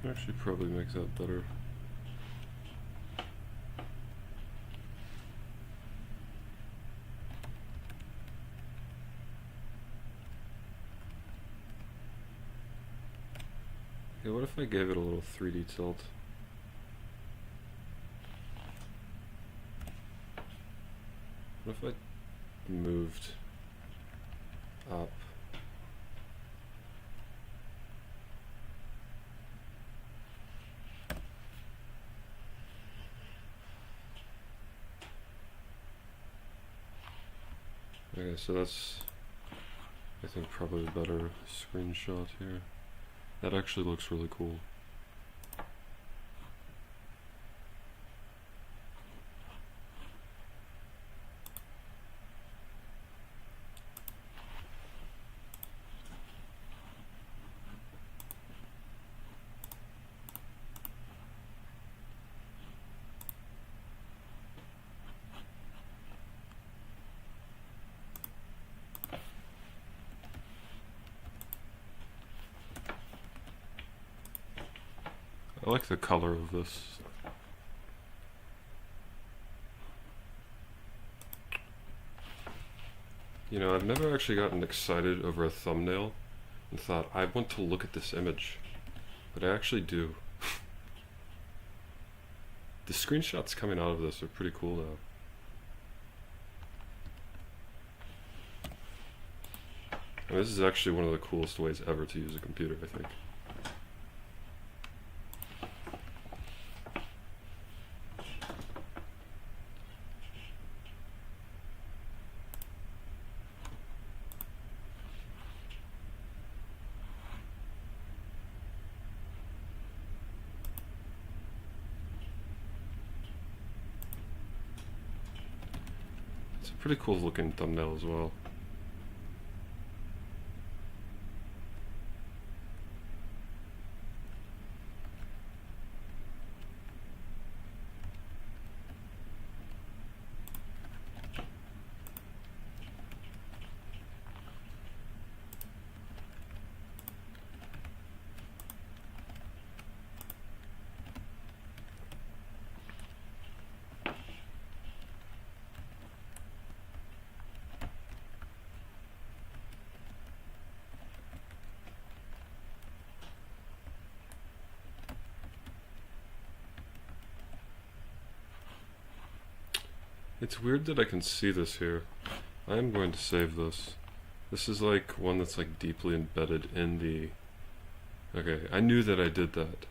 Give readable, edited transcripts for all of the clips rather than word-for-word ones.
should actually probably make that better. Okay, what if I gave it a little 3D tilt? What if I moved up? Okay, so that's, I think, probably a better screenshot here. That actually looks really cool. I like the color of this. You know, I've never actually gotten excited over a thumbnail and thought, I want to look at this image. But I actually do. The screenshots coming out of this are pretty cool now. And this is actually one of the coolest ways ever to use a computer, I think. It's a pretty cool looking thumbnail as well. It's weird that I can see this here. I am going to save this. This is like one that's like deeply embedded in the... Okay, I knew that I did that.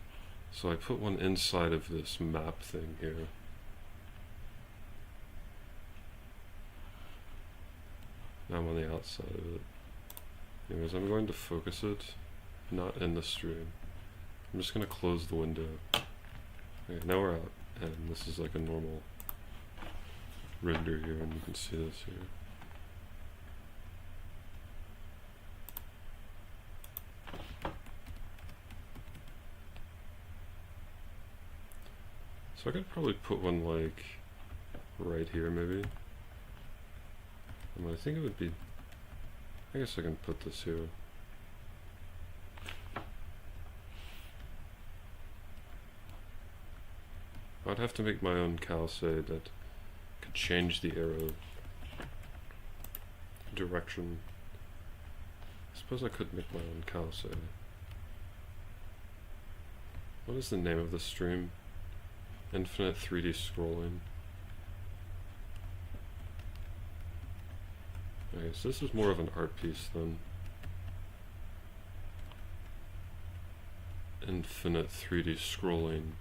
So I put one inside of this map thing here. Now I'm on the outside of it. Anyways, I'm going to focus it, not in the stream. I'm just going to close the window. Okay, now we're out, and this is like a normal render here, and you can see this here. So I could probably put one like right here maybe. I think it would be, I guess I can put this here. I'd have to make my own calce that could change the arrow direction. I suppose I could make my own calce. What is the name of the stream? Infinite 3D scrolling. Okay, so this is more of an art piece than infinite 3D scrolling.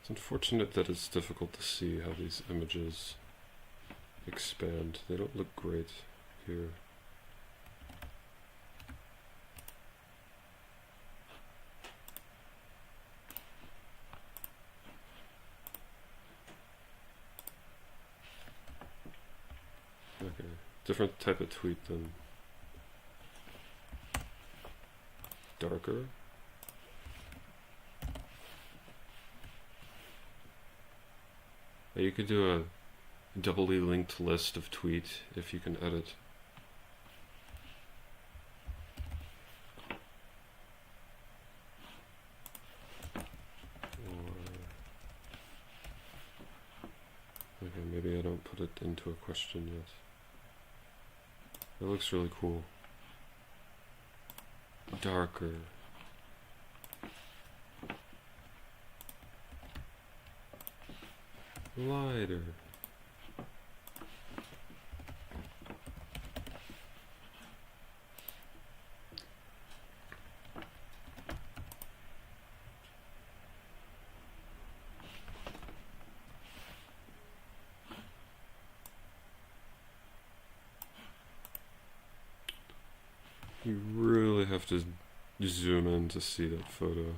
It's unfortunate that it's difficult to see how these images expand. They don't look great here. Okay, different type of tweet then. Darker. You could do a doubly linked list of tweet if you can edit. Okay, maybe I don't put it into a question yet. That looks really cool. Darker. Lighter. You really have to zoom in to see that photo.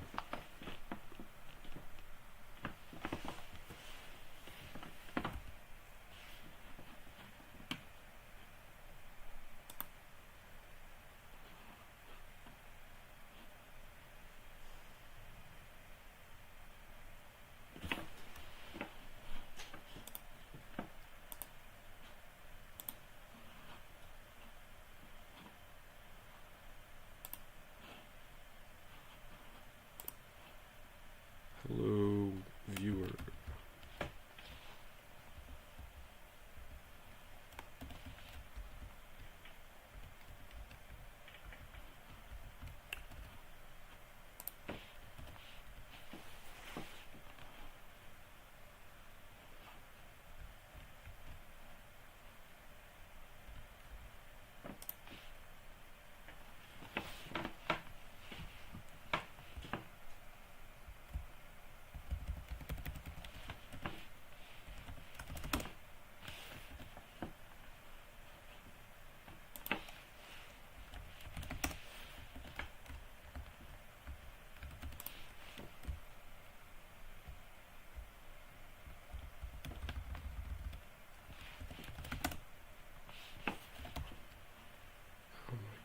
Hello, viewer.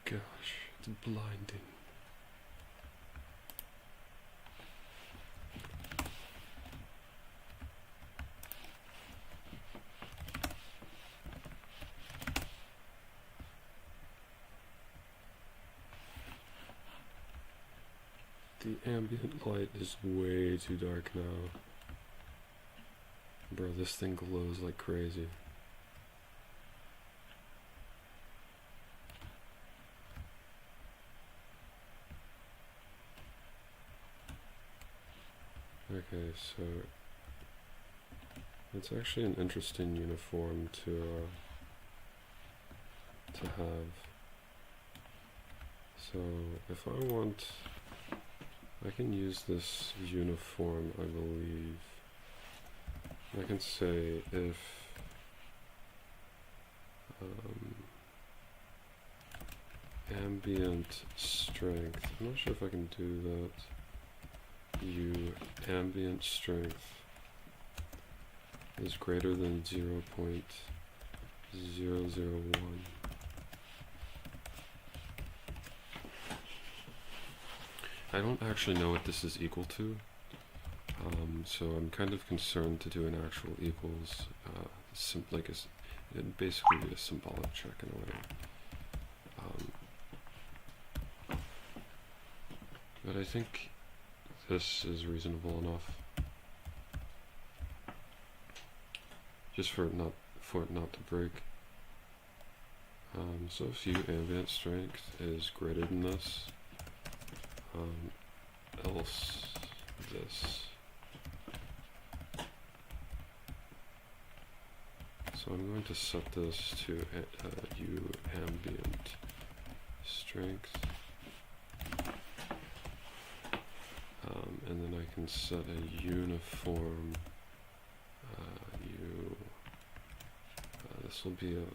Gosh, it's blinding. The ambient light is way too dark now. Bro, this thing glows like crazy. Okay, so it's actually an interesting uniform to have. So if I want, I can use this uniform, I believe. I can say if ambient strength, I'm not sure if I can do that. Ambient strength is greater than 0.001. I don't actually know what this is equal to, so I'm kind of concerned to do an actual equals, basically a symbolic check in a way. But I think this is reasonable enough, just for it not to break. So if ambient strength is greater than this, else this. So I'm going to set this to ambient strength. And then I can set a uniform this will be a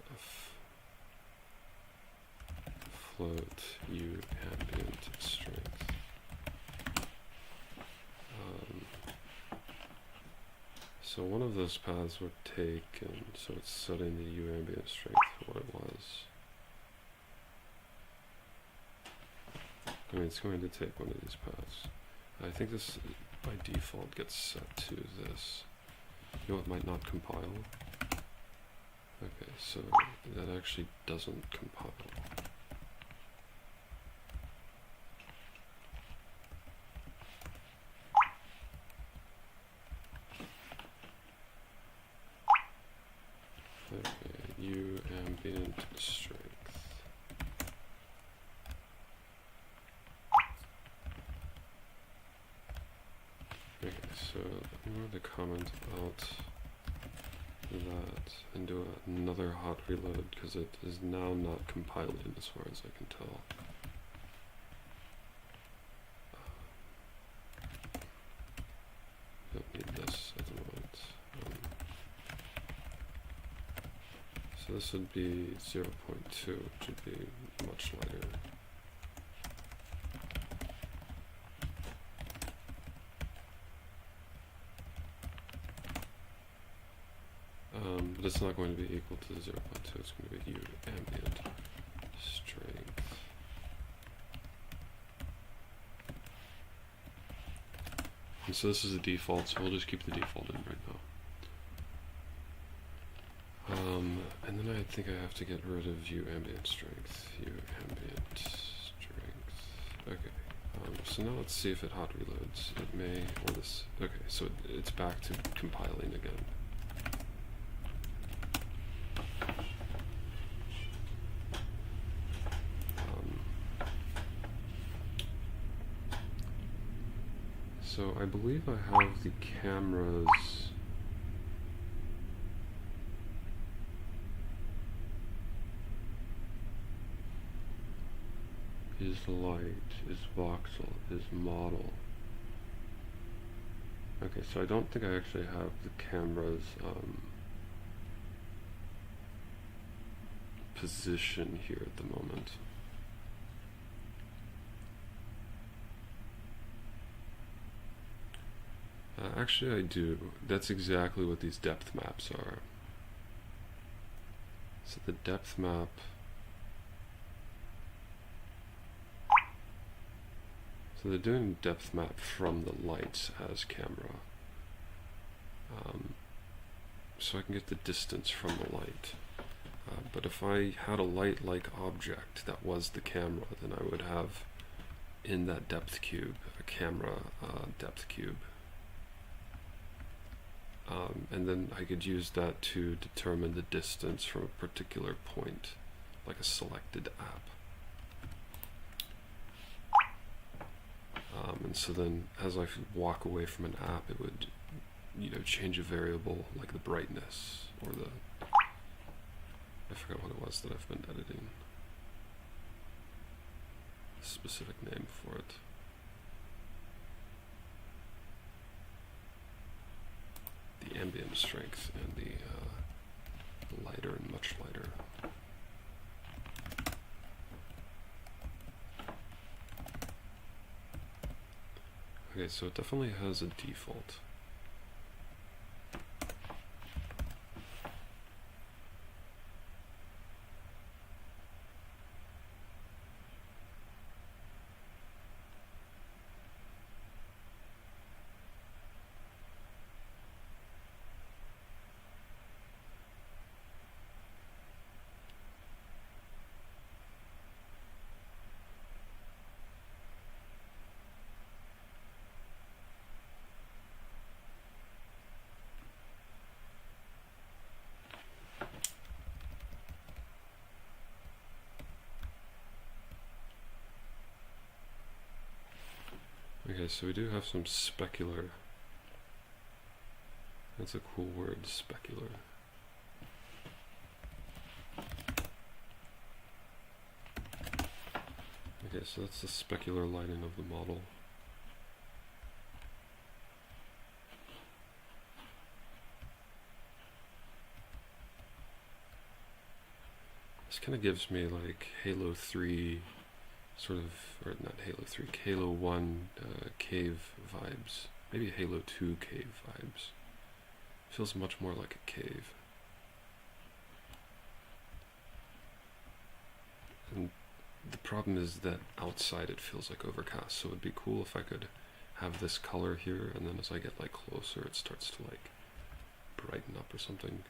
float u ambient strength. So one of those paths would take, and so it's setting the u ambient strength for what it was. I mean, it's going to take one of these paths. I think this by default gets set to this. You know, it might not compile. Okay, so that actually doesn't compile. Okay, u ambient strength. Okay, so I'm going to comment out that and do another hot reload because it is now not compiling as far as I can tell. Don't need this at the moment. So this would be 0.2, which would be much lighter. But it's not going to be equal to 0.2, it's going to be u ambient strength. And so this is the default, so we'll just keep the default in right now. And then I think I have to get rid of u ambient strength. U ambient strength. Okay. So now let's see if it hot reloads. It may, or this. Okay, so it's back to compiling again. So I believe I have the cameras is light, is voxel, is model. Okay, so I don't think I actually have the camera's position here at the moment. Actually I do. That's exactly what these depth maps are. So the depth map so they're doing depth map from the lights as camera. So I can get the distance from the light. But if I had a light-like object that was the camera, then I would have in that depth cube a camera depth cube. And then I could use that to determine the distance from a particular point, like a selected app. And so then as I walk away from an app, it would, you know, change a variable like the brightness or the, I forgot what it was that I've been editing. A specific name for it. The ambient strength and the lighter and much lighter. Okay, so it definitely has a default. Okay, so we do have some specular. That's a cool word, specular. Okay, so that's the specular lighting of the model. This kind of gives me like Halo 3 sort of, or not Halo 3, Halo 1 cave vibes. Maybe Halo 2 cave vibes. Feels much more like a cave. And the problem is that outside it feels like overcast, so it'd be cool if I could have this color here, and then as I get like closer it starts to like brighten up or something.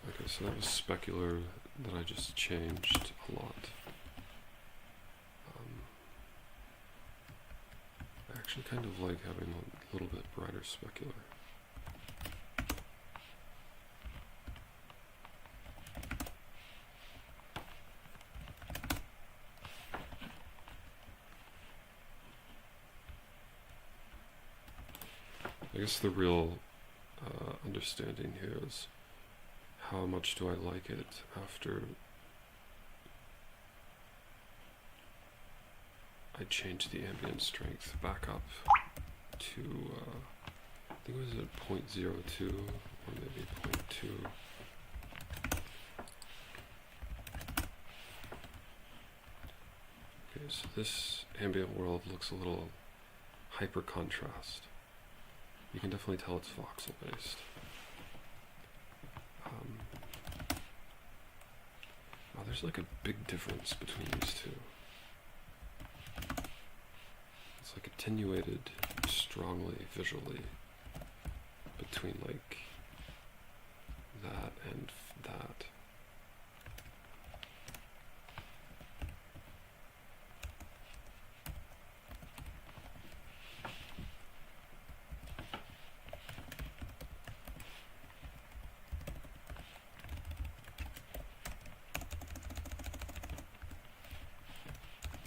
Okay, so that was Specular that I just changed a lot. I actually kind of like having a little bit brighter Specular. I guess the real understanding here is how much do I like it after I change the ambient strength back up to, I think it was at 0.02 or maybe 0.2. Okay, so this ambient world looks a little hyper contrast. You can definitely tell it's voxel based. Oh, there's like a big difference between these two. It's like attenuated strongly visually between like that and that.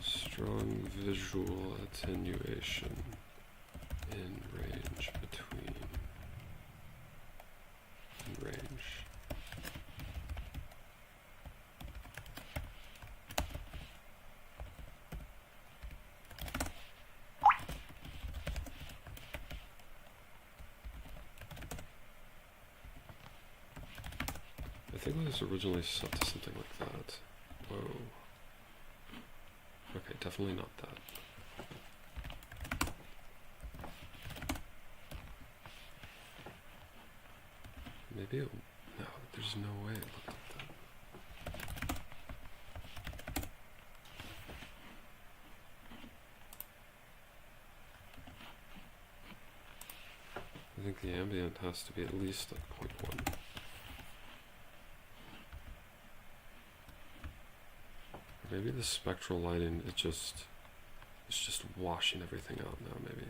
Strong visual attenuation in range between range. I think it was originally set to something like that. Whoa. Okay, definitely not that. Maybe it, no, there's no way it looked like that. I think the ambient has to be at least like 0.1. Maybe the spectral lighting it's just washing everything out now, maybe.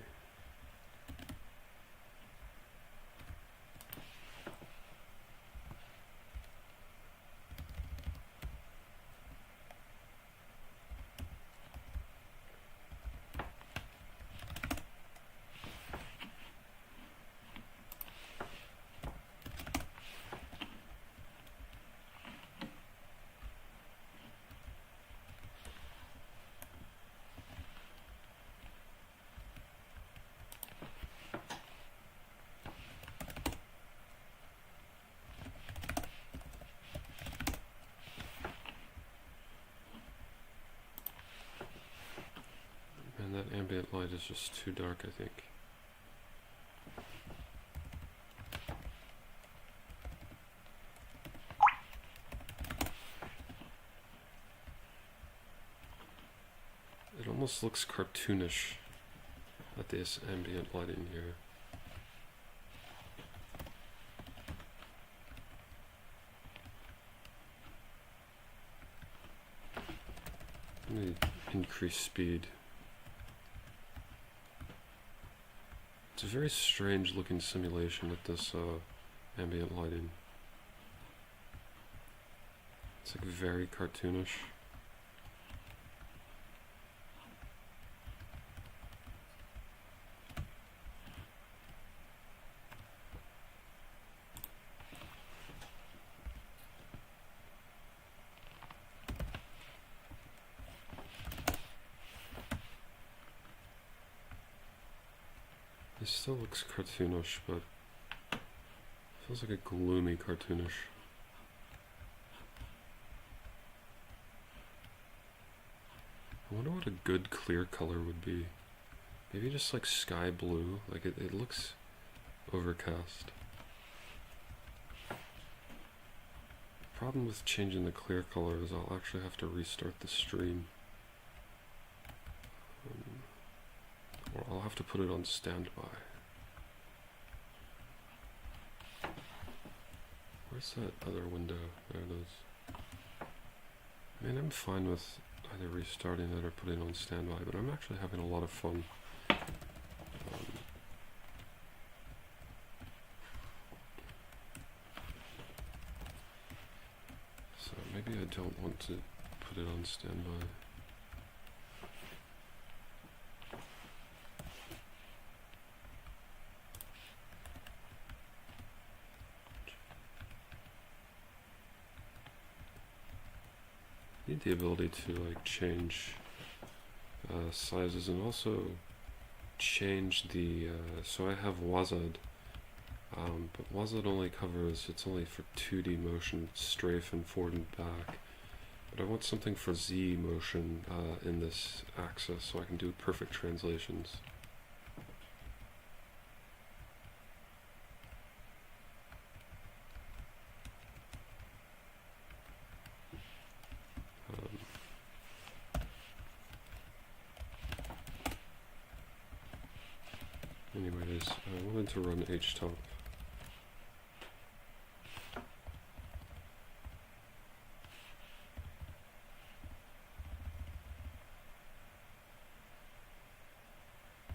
And that ambient light is just too dark, I think. It almost looks cartoonish at this ambient lighting here. Let me increase speed. It's a very strange looking simulation with this ambient lighting. It's like very cartoonish. It still looks cartoonish, but it feels like a gloomy cartoonish. I wonder what a good clear color would be. Maybe just like sky blue, like it looks overcast. Problem with changing the clear color is I'll actually have to restart the stream. Or I'll have to put it on standby. Where's that other window? There it is. I mean, I'm fine with either restarting it or putting it on standby, but I'm actually having a lot of fun. So maybe I don't want to put it on standby. Need the ability to like change sizes and also change the so I have WASD, but WASD only covers, it's only for 2D motion, strafe and forward and back, but I want something for Z motion in this axis so I can do perfect translations. Anyways, I wanted to run htop.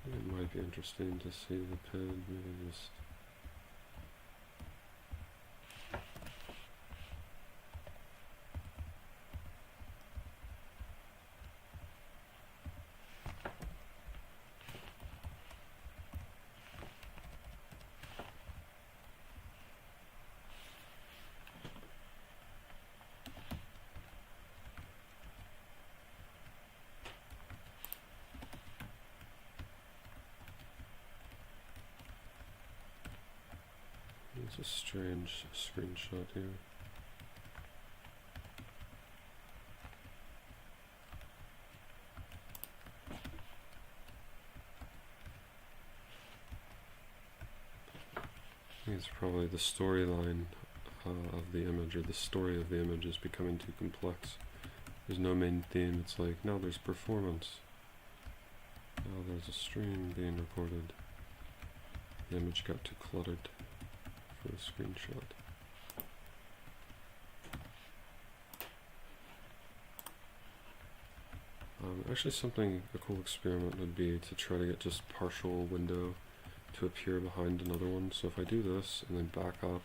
It might be interesting to see the pin, maybe just... It's a strange screenshot here. I think it's probably the storyline of the image, or the story of the image is becoming too complex. There's no main theme, it's like, now there's performance. Now there's a stream being recorded. The image got too cluttered for a screenshot. Actually a cool experiment would be to try to get just partial window to appear behind another one. So if I do this and then back up,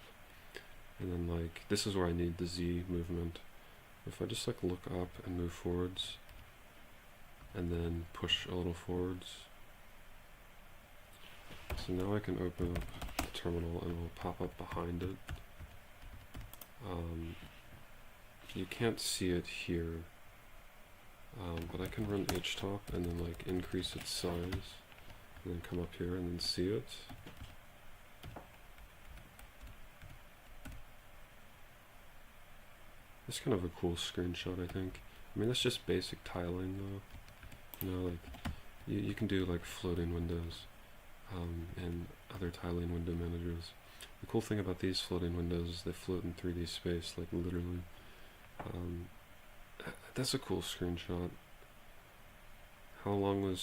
and then like, this is where I need the Z movement. If I just like look up and move forwards, and then push a little forwards. So now I can open up the terminal and it will pop up behind it. You can't see it here, but I can run htop and then like increase its size, and then come up here and then see it. It's kind of a cool screenshot, I think. I mean, that's just basic tiling though. You know, like, you can do like floating windows and other tiling window managers. The cool thing about these floating windows is they float in 3D space, like literally. That's a cool screenshot. How long did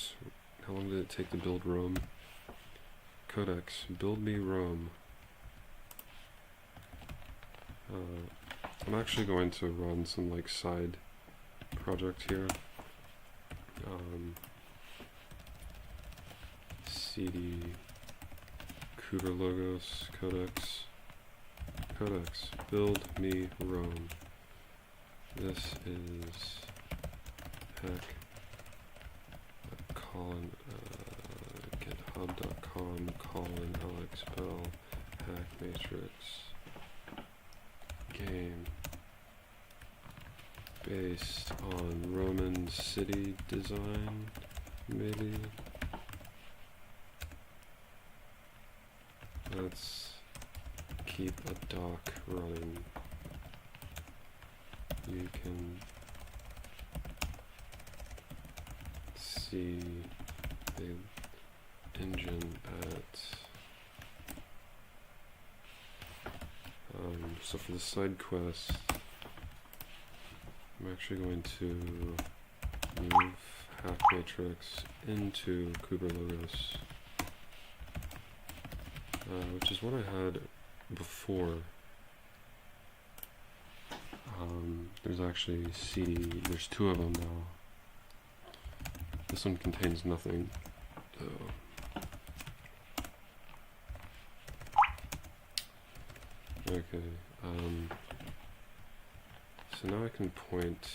it take to build Rome? Codex, build me Rome. I'm actually going to run some like side project here. CD CUDA logos codex build me Rome. This is github.com Alex Bell HackMatrix game based on Roman city design, maybe. Let's keep a doc running. You can see the engine at so for the side quest, I'm actually going to move HackMatrix into Kuberlogos, which is what I had before. There's actually CD, there's two of them now. This one contains nothing, though. Okay, so now I can point,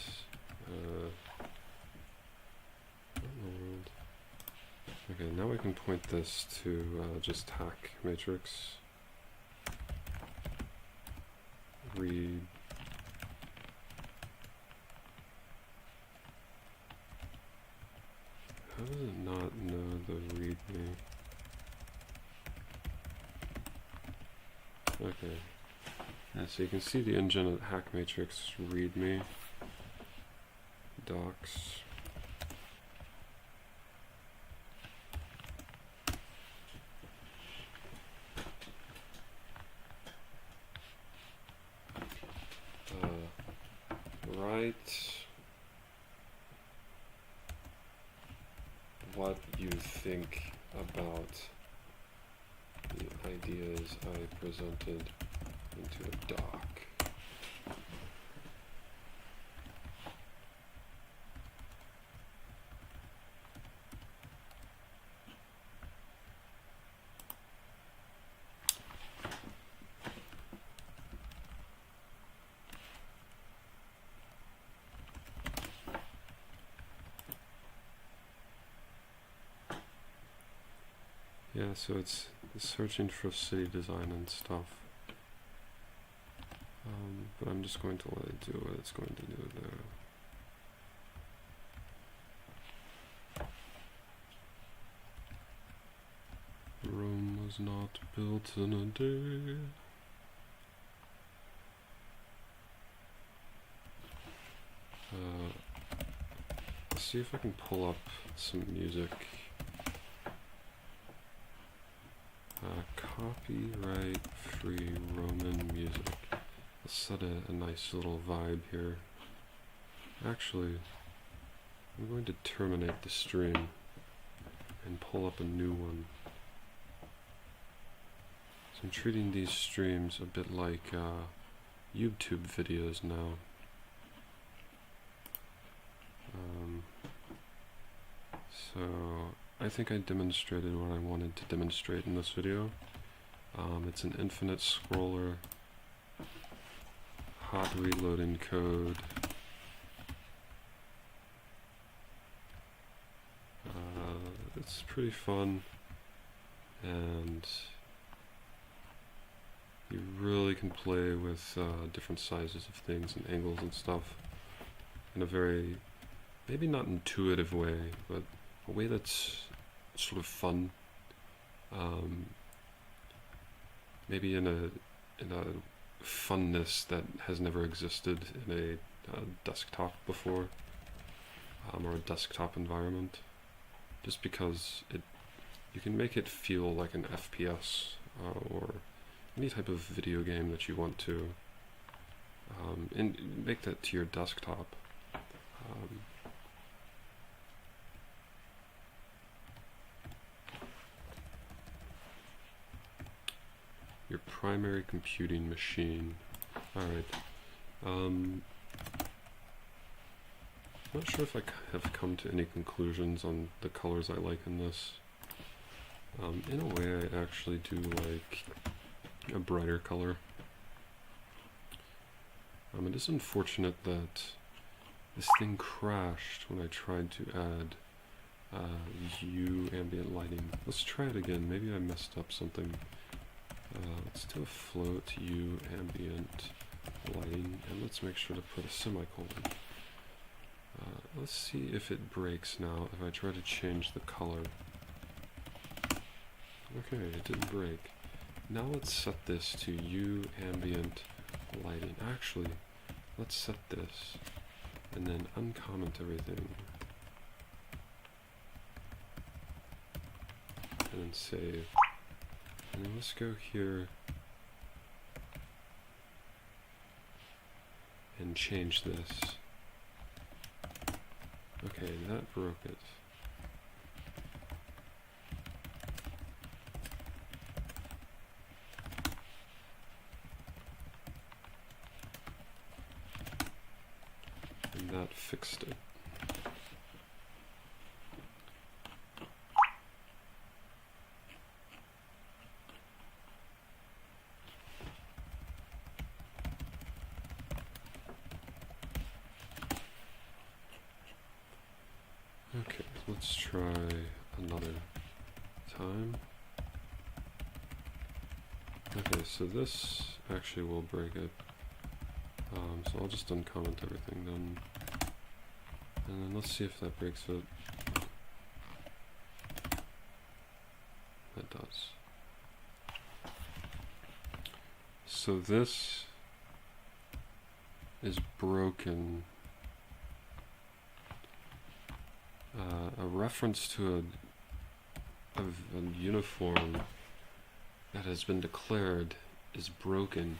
okay, now I can point this to just HackMatrix, read, how does it not know the readme? Okay. Yeah, so you can see the engine at HackMatrix readme docs. Write what you think about the ideas I presented into a doc. Yeah, so it's searching for city design and stuff. But I'm just going to let it do what it's going to do there. Rome was not built in a day. Let's see if I can pull up some music. Copyright free Roman music. Let's set a nice little vibe here. Actually, I'm going to terminate the stream and pull up a new one. So I'm treating these streams a bit like YouTube videos now. So I think I demonstrated what I wanted to demonstrate in this video. It's an infinite scroller, hot reloading code, it's pretty fun, and you really can play with different sizes of things and angles and stuff in a very, maybe not intuitive way, but a way that's sort of fun. Maybe in a funness that has never existed in a desktop before, or a desktop environment. Just because you can make it feel like an FPS or any type of video game that you want to, and make that to your desktop. Your primary computing machine. Alright. Not sure if I have come to any conclusions on the colors I like in this. In a way, I actually do like a brighter color. It is unfortunate that this thing crashed when I tried to add ambient lighting. Let's try it again. Maybe I messed up something. Let's do a float ambient lighting, and let's make sure to put a semicolon. Let's see if it breaks now if I try to change the color. Okay, it didn't break. Now let's set this to ambient lighting. Actually, let's set this and then uncomment everything. and then save. And then let's go here and change this. Okay, that broke it. And that fixed it. Okay, let's try another time. Okay, so this actually will break it. So I'll just uncomment everything then. And then let's see if that breaks it. That does. So this is broken. A reference to a uniform that has been declared is broken.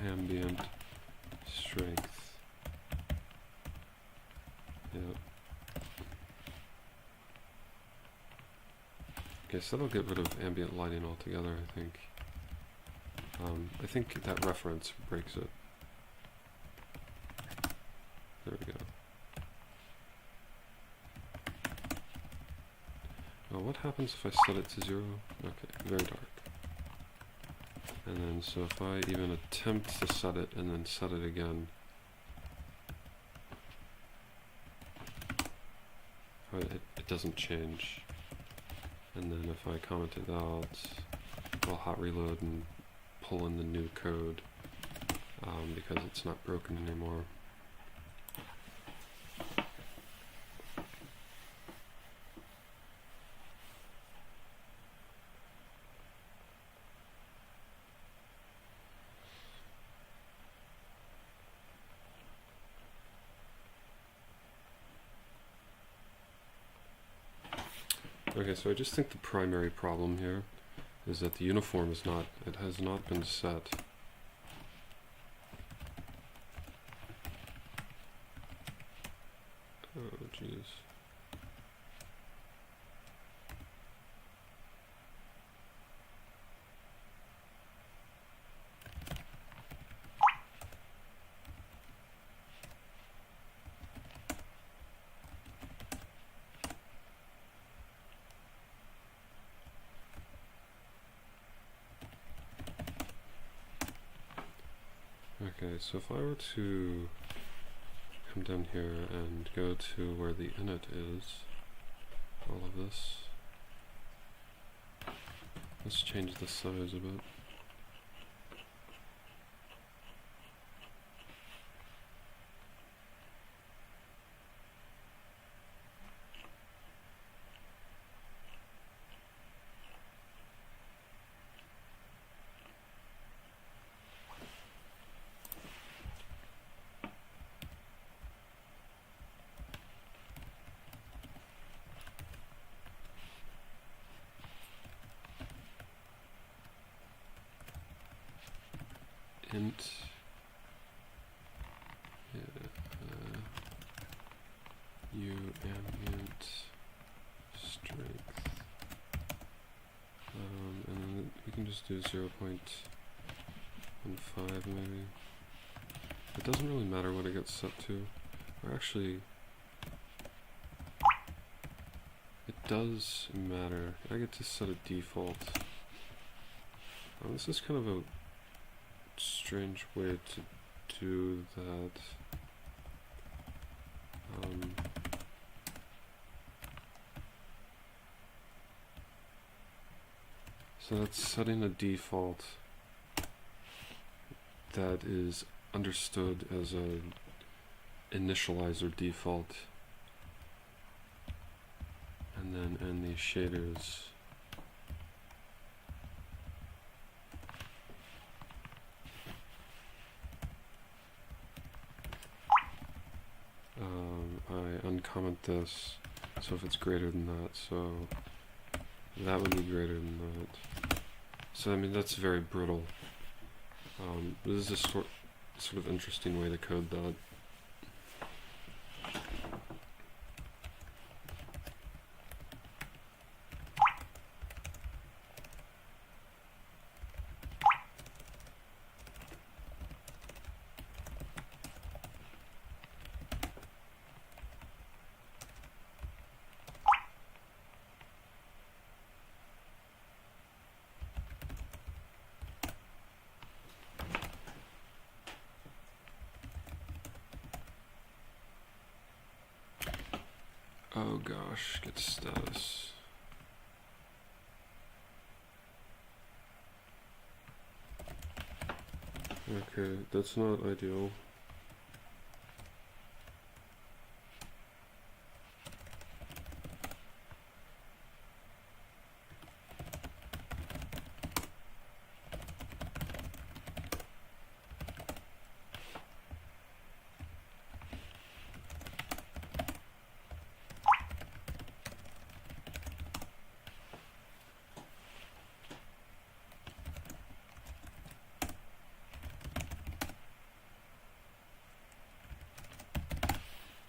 Ambient strength. Yep. Okay, so that'll get rid of ambient lighting altogether, I think. I think that reference breaks it. There we go. Now what happens if I set it to 0? Okay, very dark. And then, so if I even attempt to set it and then set it again, it doesn't change. And then if I comment it out, I'll hot reload and pull in the new code because it's not broken anymore. Okay, so I just think the primary problem here is that the uniform is not, it has not been set. Oh, jeez. Okay, so if I were to come down here and go to where the init is, all of this, let's change the size a bit. Int u ambient strength, and then we can just do 0.15 maybe. It doesn't really matter what it gets set to, or actually it does matter. I get to set a default. This is kind of a strange way to do that. So that's setting a default that is understood as a initializer default, and then in these shaders want this. So if it's greater than that, so that would be greater than that. So I mean, that's very brittle. This is a sort of interesting way to code that. Oh gosh, get status. Okay, that's not ideal.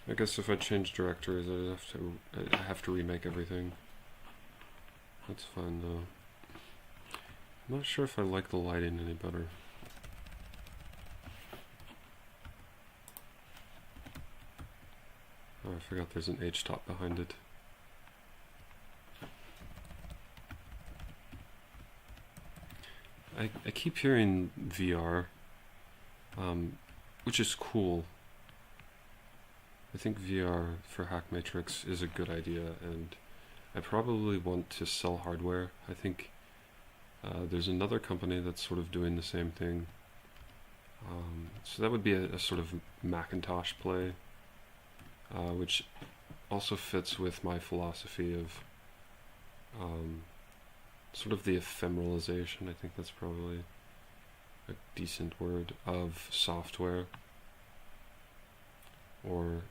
I guess if I change directories, I have to remake everything. That's fine though. I'm not sure if I like the lighting any better. Oh, I forgot there's an H-top behind it. I keep hearing VR, which is cool. I think VR for HackMatrix is a good idea, and I probably want to sell hardware. I think there's another company that's sort of doing the same thing. So that would be a sort of Macintosh play, which also fits with my philosophy of sort of the ephemeralization. I think that's probably a decent word, of software, or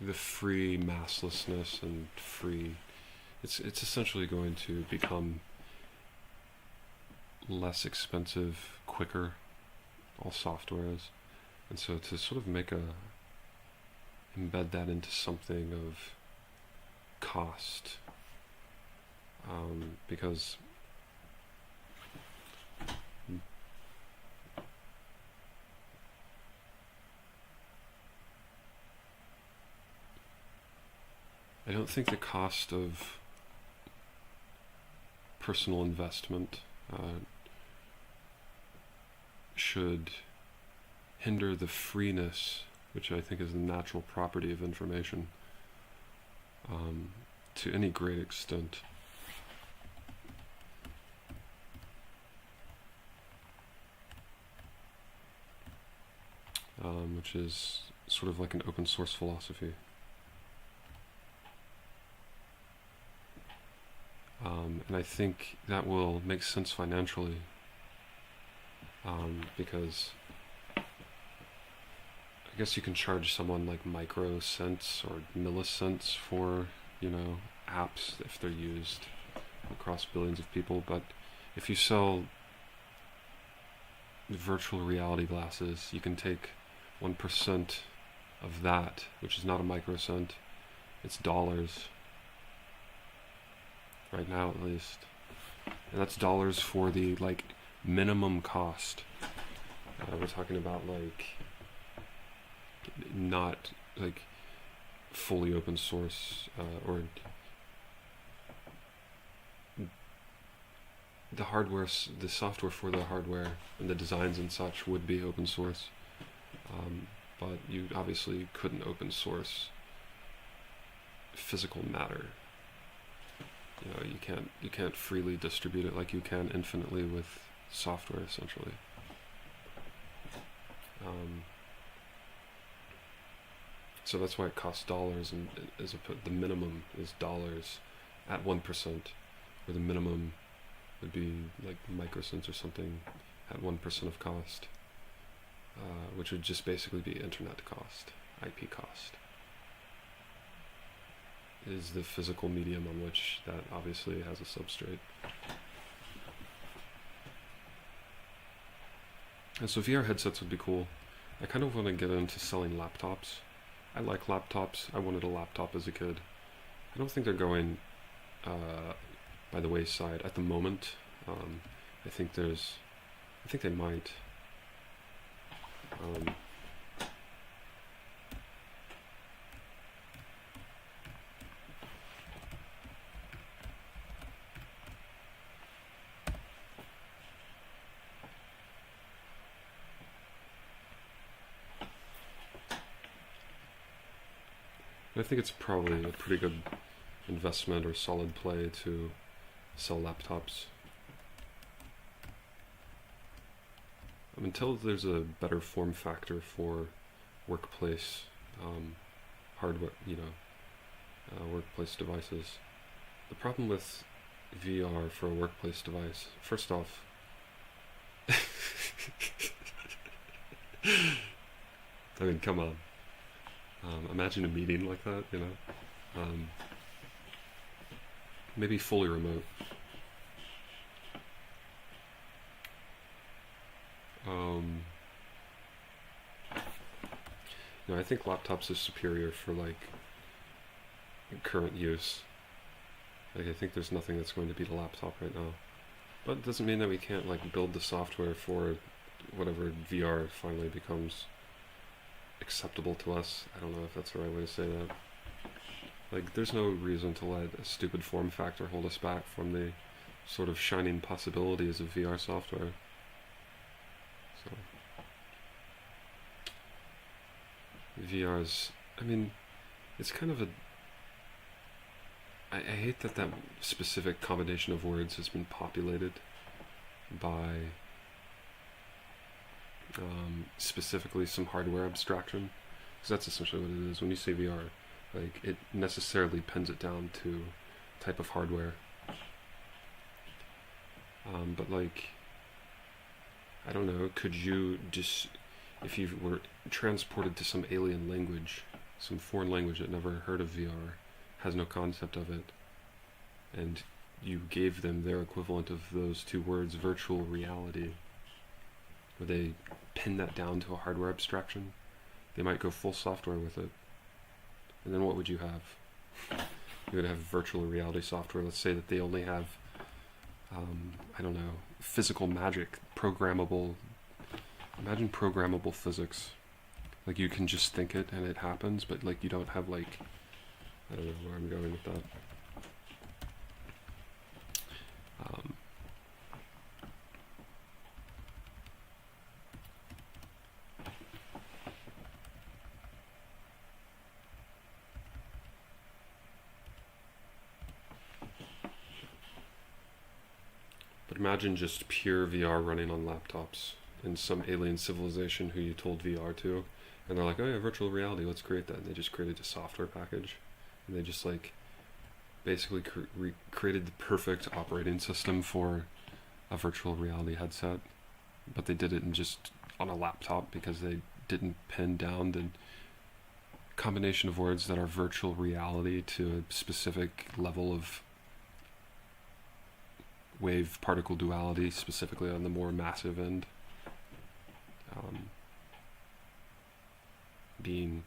the free masslessness and free. It's essentially going to become less expensive, quicker, all software is. And so to sort of embed that into something of cost, because I don't think the cost of personal investment should hinder the freeness, which I think is the natural property of information, to any great extent. Which is sort of like an open source philosophy. And I think that will make sense financially, because I guess you can charge someone like microcents or millicents for, apps if they're used across billions of people. But if you sell virtual reality glasses, you can take 1% of that, which is not a microcent, it's dollars. Right now, at least. And that's dollars for the, minimum cost. We're talking about, not, fully open source, or the hardware, the software for the hardware and the designs and such would be open source. But you obviously couldn't open source physical matter. You can't freely distribute it like you can infinitely with software, essentially. So that's why it costs dollars, and the minimum is dollars at 1%, where the minimum would be like microcents or something at 1% of cost. which would just basically be internet cost, IP cost, is the physical medium on which that obviously has a substrate. And so VR headsets would be cool. I kind of want to get into selling laptops. I like laptops. I wanted a laptop as a kid. I don't think they're going by the wayside at the moment. I think they might. I think it's probably a pretty good investment or solid play to sell laptops. Until there's a better form factor for workplace hardware, workplace devices. The problem with VR for a workplace device, first off, I mean, come on. Imagine a meeting like that, maybe fully remote. I think laptops are superior for current use. I think there's nothing that's going to beat a laptop right now. But it doesn't mean that we can't build the software for whatever VR finally becomes acceptable to us. I don't know if that's the right way to say that. There's no reason to let a stupid form factor hold us back from the sort of shining possibilities of VR software. So VR's, it's kind of I hate that specific combination of words has been populated by specifically some hardware abstraction, because that's essentially what it is. When you say VR, it necessarily pins it down to type of hardware. But I don't know, could you just, if you were transported to some alien language, some foreign language that never heard of VR, has no concept of it, and you gave them their equivalent of those two words, virtual reality, where they pin that down to a hardware abstraction, they might go full software with it. And then what would you have? You would have virtual reality software. Let's say that they only have, I don't know, physical magic, programmable. Imagine programmable physics. You can just think it and it happens, but you don't have I don't know where I'm going with that. But imagine just pure VR running on laptops in some alien civilization who you told VR to, and they're like, oh yeah, virtual reality, let's create that. And they just created a software package, and they just basically created the perfect operating system for a virtual reality headset, but they did it on a laptop because they didn't pin down the combination of words that are virtual reality to a specific level of wave particle duality, specifically on the more massive end, being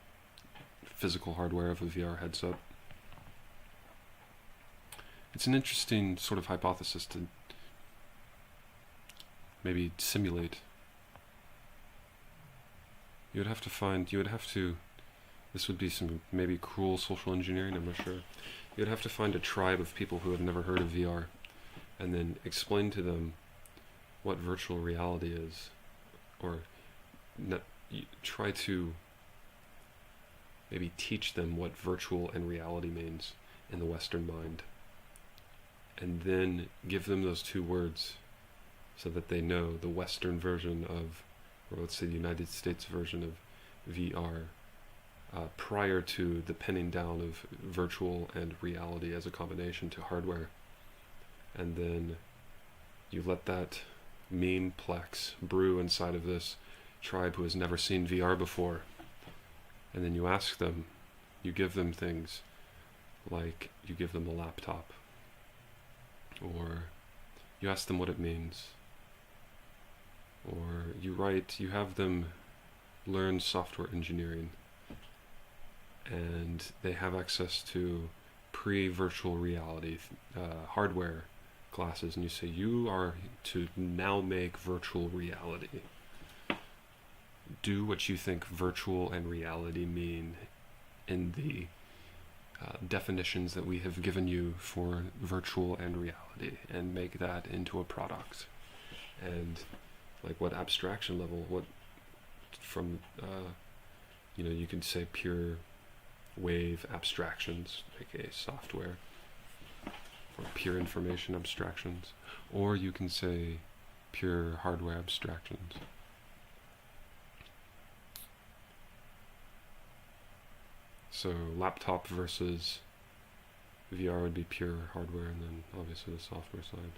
physical hardware of a VR headset. It's an interesting sort of hypothesis to maybe simulate. This would be some maybe cruel social engineering, I'm not sure. You would have to find a tribe of people who have never heard of VR, and then explain to them what virtual reality is, or try to maybe teach them what virtual and reality means in the Western mind, and then give them those two words so that they know the Western version of, or let's say the United States version of VR, prior to the pinning down of virtual and reality as a combination to hardware. And then you let that memeplex brew inside of this tribe who has never seen VR before, and then you ask them, you give them things like you give them a laptop, or you ask them what it means, or you have them learn software engineering, and they have access to pre-virtual reality hardware classes, and you say, you are to now make virtual reality. Do what you think virtual and reality mean in the definitions that we have given you for virtual and reality, and make that into a product. And like, what abstraction level, what from you could say pure wave abstractions, aka software, or pure information abstractions, or you can say pure hardware abstractions. So laptop versus VR would be pure hardware, and then obviously the software side.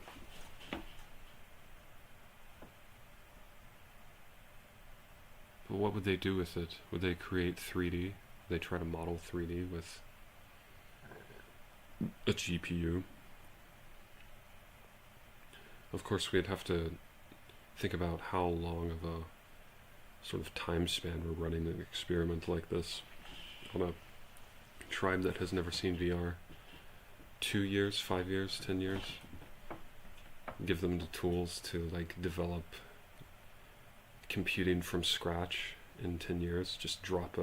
But what would they do with it? Would they create 3D? Would they try to model 3D with a GPU? Of course, we'd have to think about how long of a sort of time span we're running an experiment like this on a tribe that has never seen VR. 2 years, 5 years, 10 years? Give them the tools to like develop computing from scratch in 10 years. Just drop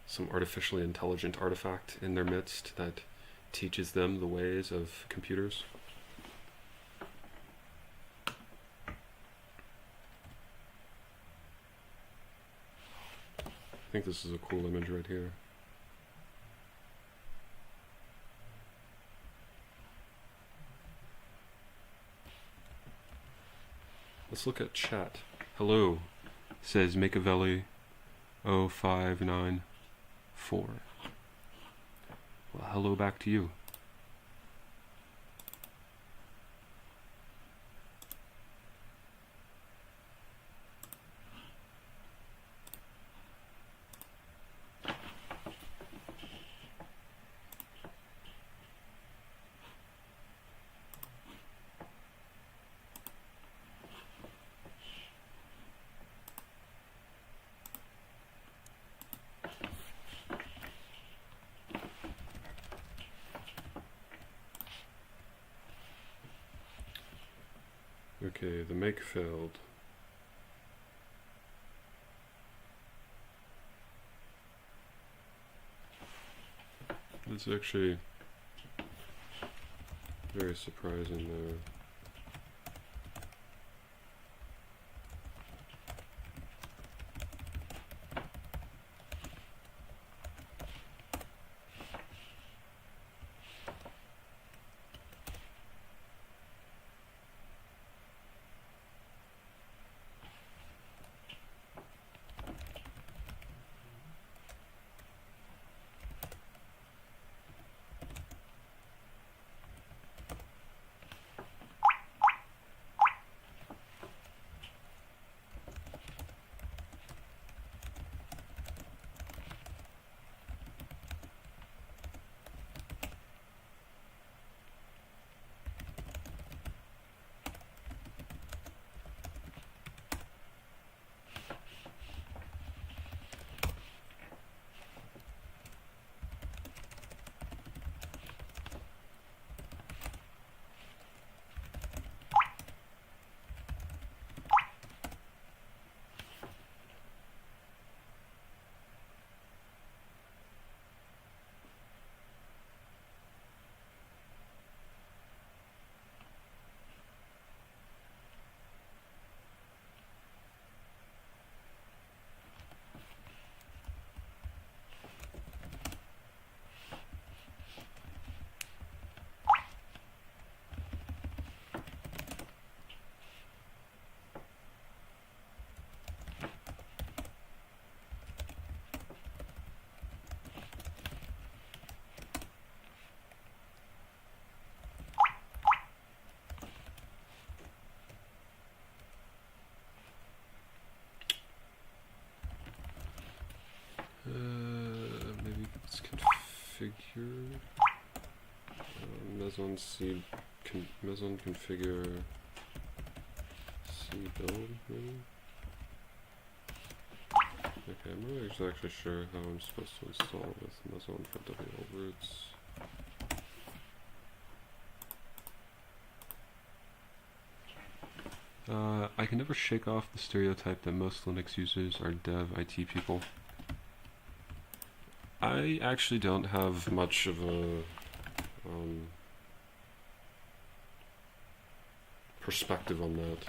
some artificially intelligent artifact in their midst that teaches them the ways of computers. I think this is a cool image right here. Let's look at chat. Hello, says Machiavelli 0594. Well, hello back to you. Okay, the make failed. It's actually very surprising though. Meson C Meson configure C build maybe? Okay, I'm not exactly sure how I'm supposed to install with Meson for WL roots. I can never shake off the stereotype that most Linux users are dev IT people. I actually don't have much of a perspective on that.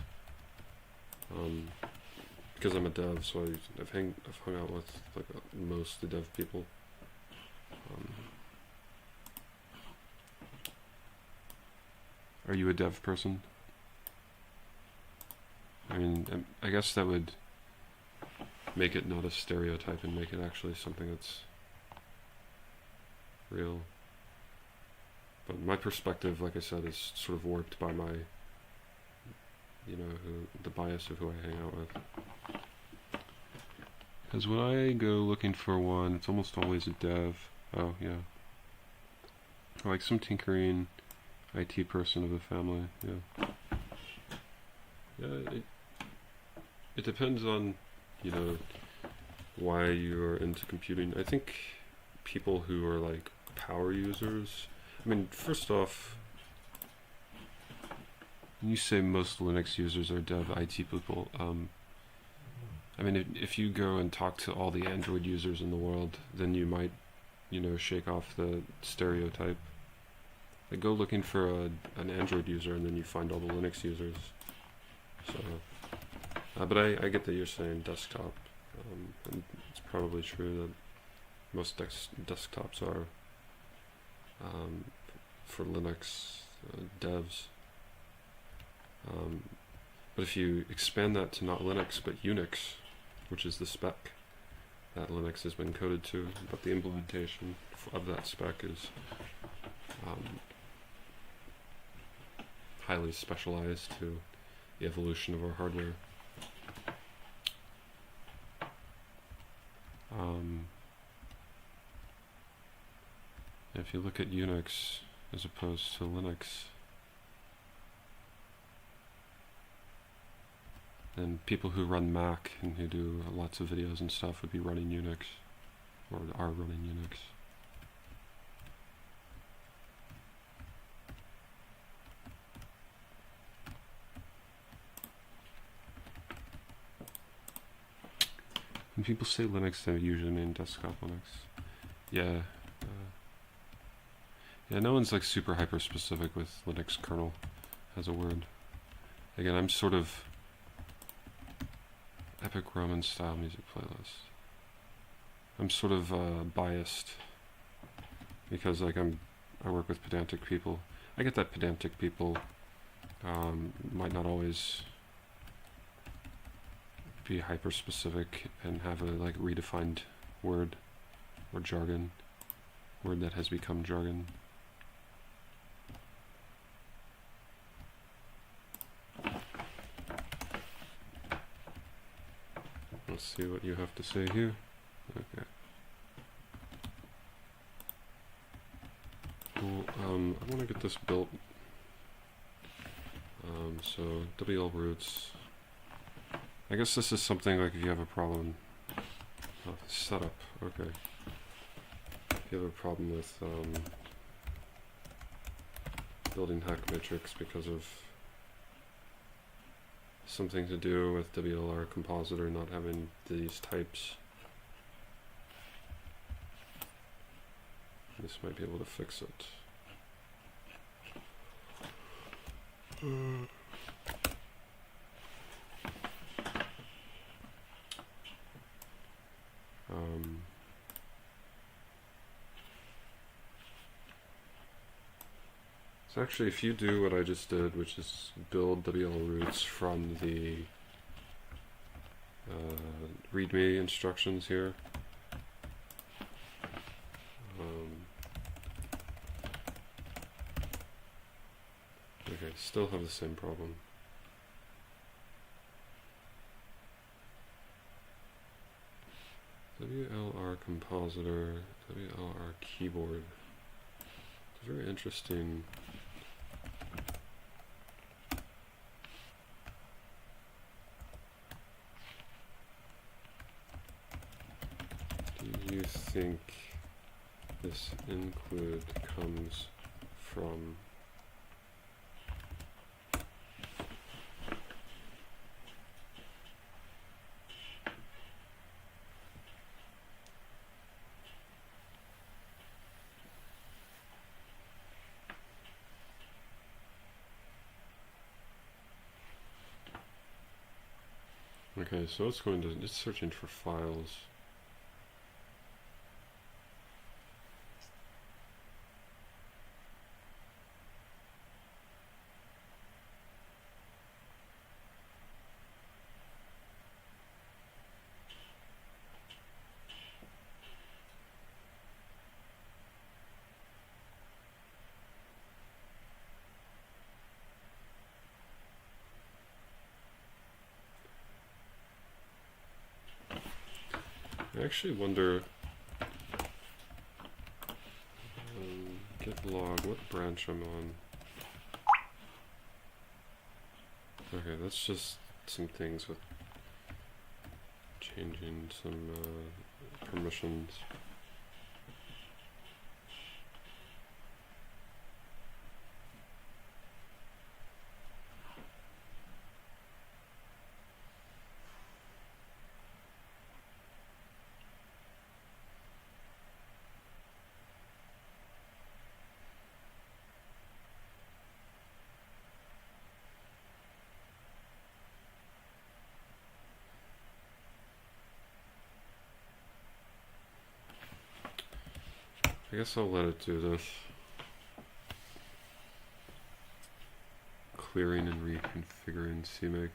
Because I'm a dev, so I've hung out with like most of the dev people. Are you a dev person? I mean, I guess that would make it not a stereotype and make it actually something that's real. But my perspective, like I said, is sort of warped by my, you know, the bias of who I hang out with. Because when I go looking for one, it's almost always a dev. Oh, yeah. Or like some tinkering IT person of the family, yeah. Yeah, it depends on, you know, why you're into computing. I think people who are like power users, I mean, first off, when you say most Linux users are dev IT people, I mean, if you go and talk to all the Android users in the world, then you might, you know, shake off the stereotype. Like, go looking for an Android user and then you find all the Linux users. So, but I get that you're saying desktop, and it's probably true that most desktops are for Linux devs. But if you expand that to not Linux but Unix, which is the spec that Linux has been coded to, but the implementation of that spec is highly specialized to the evolution of our hardware. If you look at Unix as opposed to Linux, then people who run Mac and who do lots of videos and stuff would be running Unix, or are running Unix. When people say Linux, they usually mean desktop Linux. Yeah. Yeah, no one's like super hyper specific with Linux kernel as a word. Again, I'm sort of Epic Roman style music playlist. I'm sort of biased because like I work with pedantic people. I get that pedantic people might not always be hyper specific and have a like redefined word or jargon, word that has become jargon. Let's see what you have to say here. Okay. Cool. I want to get this built. So WL roots. I guess this is something like if you have a problem. Setup. Okay. If you have a problem with building HackMatrix because of something to do with WLR compositor not having these types, this might be able to fix it. So actually, if you do what I just did, which is build WL roots from the README instructions here, okay, still have the same problem. WLR compositor, WLR keyboard. It's very interesting. think this include comes from okay, so it's searching for files. I actually wonder, git log, what branch I'm on. Okay, that's just some things with changing some permissions. I guess I'll let it do this. Clearing and reconfiguring CMake.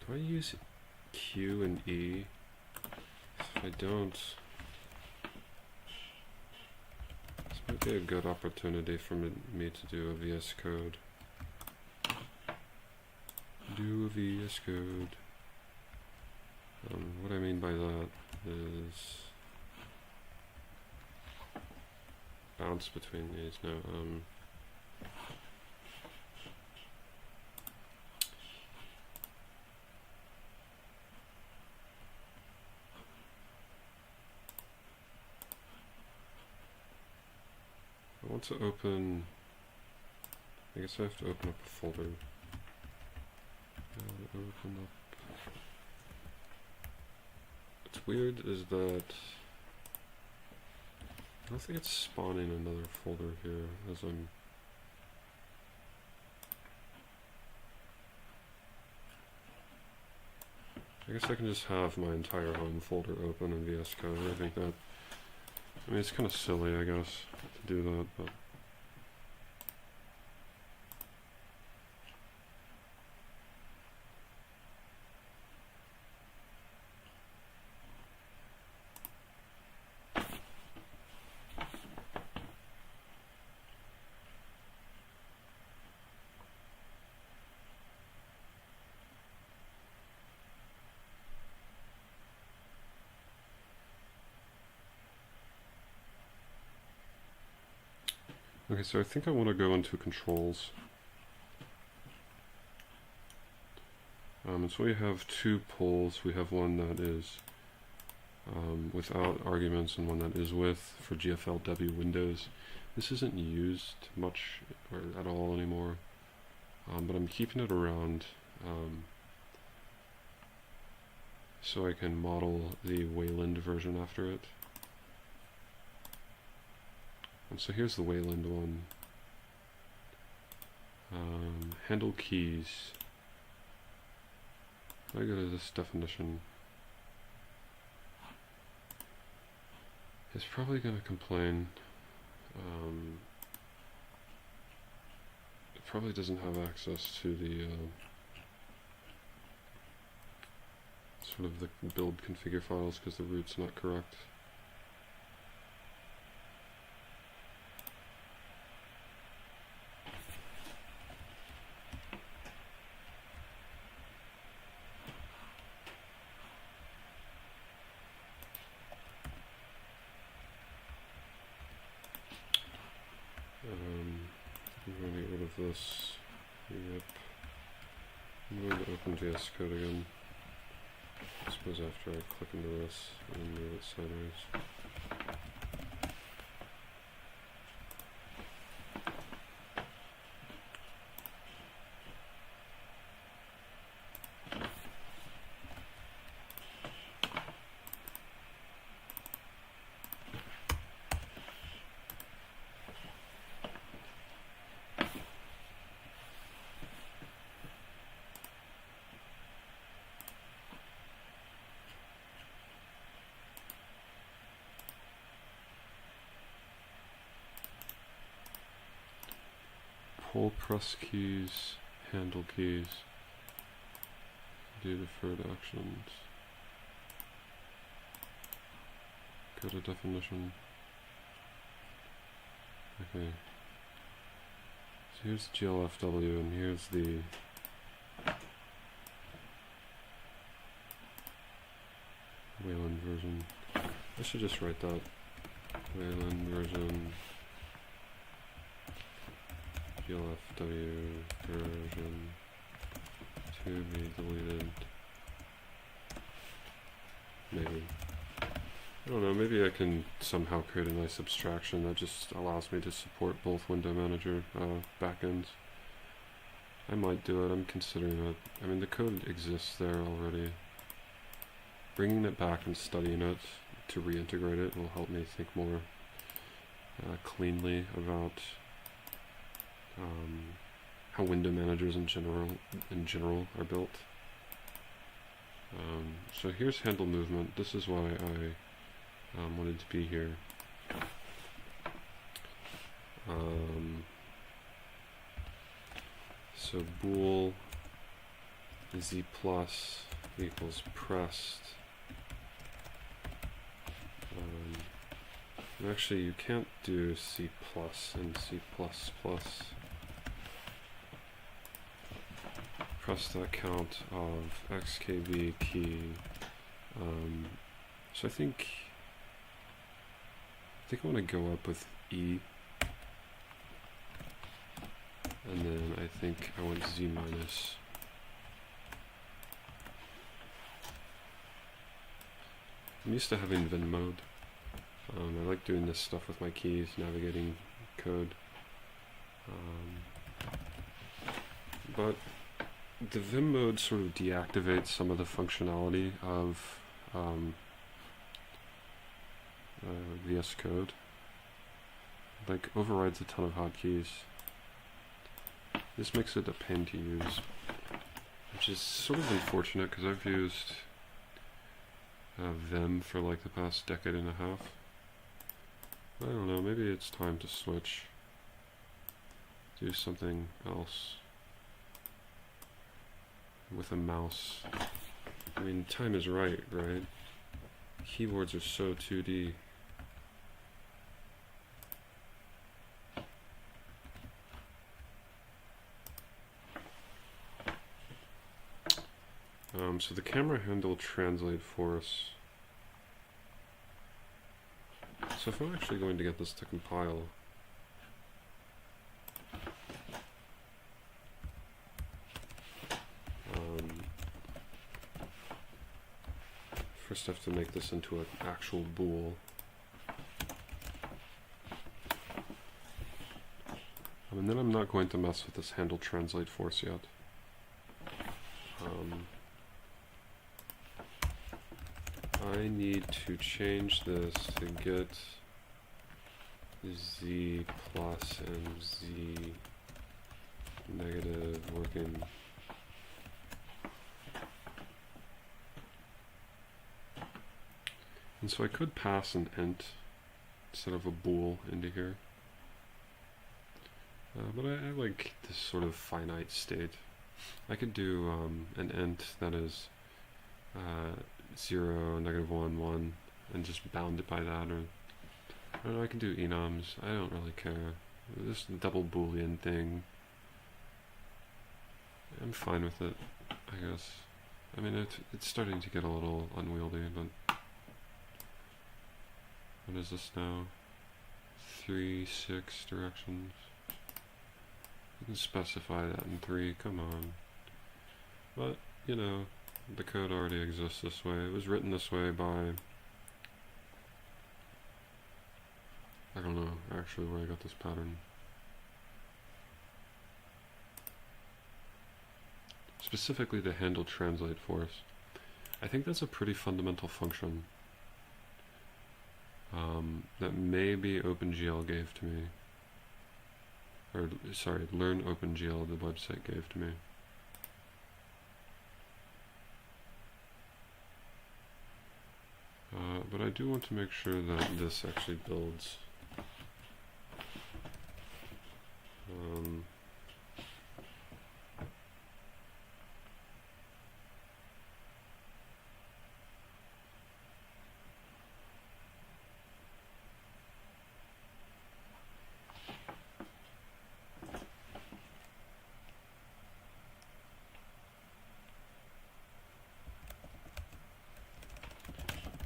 Do I use Q and E? If I don't, this might be a good opportunity for me to do a VS Code. Do a VS Code. What I mean by that is bounce between these. No, I want to open, I guess I have to open up a folder. Open up. What's weird is that I don't think it's spawning another folder here as I'm. I guess I can just have my entire home folder open in VS Code. I think that, I mean, it's kind of silly, I guess, to do that, but. Okay, so I think I want to go into controls. So we have two polls. We have one that is without arguments and one that is with for GFLW Windows. This isn't used much or at all anymore, but I'm keeping it around so I can model the Wayland version after it. So here's the Wayland one. Handle keys. If I go to this definition, it's probably going to complain. It probably doesn't have access to the sort of the build configure files because the root's not correct. I'm going to get rid of this. Yep. I'm going to open VS Code again. I suppose after I click into this and move it sideways. Pull press keys, handle keys, do deferred actions, go to definition. Okay, so here's GLFW and here's the Wayland version. I should just write that. Wayland version GLFW version to be deleted. Maybe. I don't know, maybe I can somehow create a nice abstraction that just allows me to support both window manager backends. I might do it, I'm considering it. I mean, the code exists there already. Bringing it back and studying it to reintegrate it will help me think more cleanly about how window managers in general are built. So here's handle movement. This is why I wanted to be here. So bool z plus equals pressed. Actually, you can't do C plus and C plus plus. Press that count of XKB key. So I think I want to go up with E, and then I think I want Z minus. I'm used to having Vim mode. I like doing this stuff with my keys, navigating code. But the Vim mode sort of deactivates some of the functionality of VS Code. Like, overrides a ton of hotkeys. This makes it a pain to use, which is sort of unfortunate because I've used Vim for like the past decade and a half. I don't know, maybe it's time to switch. Do something else with a mouse. I mean, time is right? Keyboards are so 2D. So the camera handle translate force. So if I'm actually going to get this to compile, first I have to make this into an actual bool. And then I'm not going to mess with this handle translate force yet. I need to change this to get Z plus and Z negative working. And so I could pass an int instead of a bool into here. But I like this sort of finite state. I could do an int that is 0, -1, 1, and just bound it by that, or I don't know, I can do enums, I don't really care. This double boolean thing, I'm fine with it, I guess. I mean, it's starting to get a little unwieldy, but what is this now? 3, 6 directions. You can specify that in 3, come on. But, you know, the code already exists this way. It was written this way by, I don't know actually where I got this pattern. Specifically to handle translate for us. I think that's a pretty fundamental function that maybe OpenGL gave to me. Or, sorry, Learn OpenGL, the website, gave to me. But I do want to make sure that this actually builds.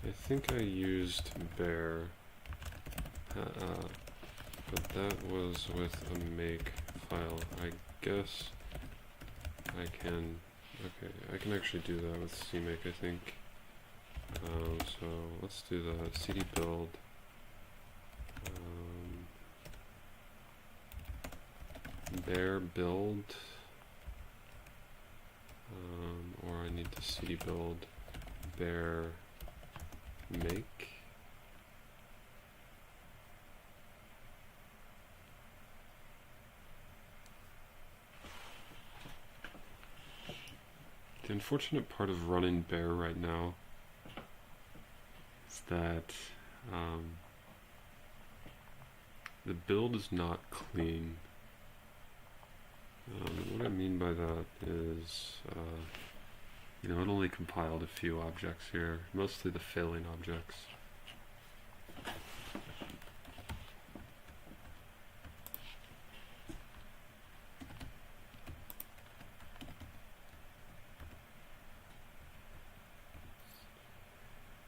I think I used bear, but that was with a make file. I guess I can, okay, I can actually do that with cmake, I think. So let's do the cd build. Bear build, or I need to cd build bear make. The unfortunate part of running bear right now is that the build is not clean. What I mean by that is you know, it only compiled a few objects here, mostly the failing objects.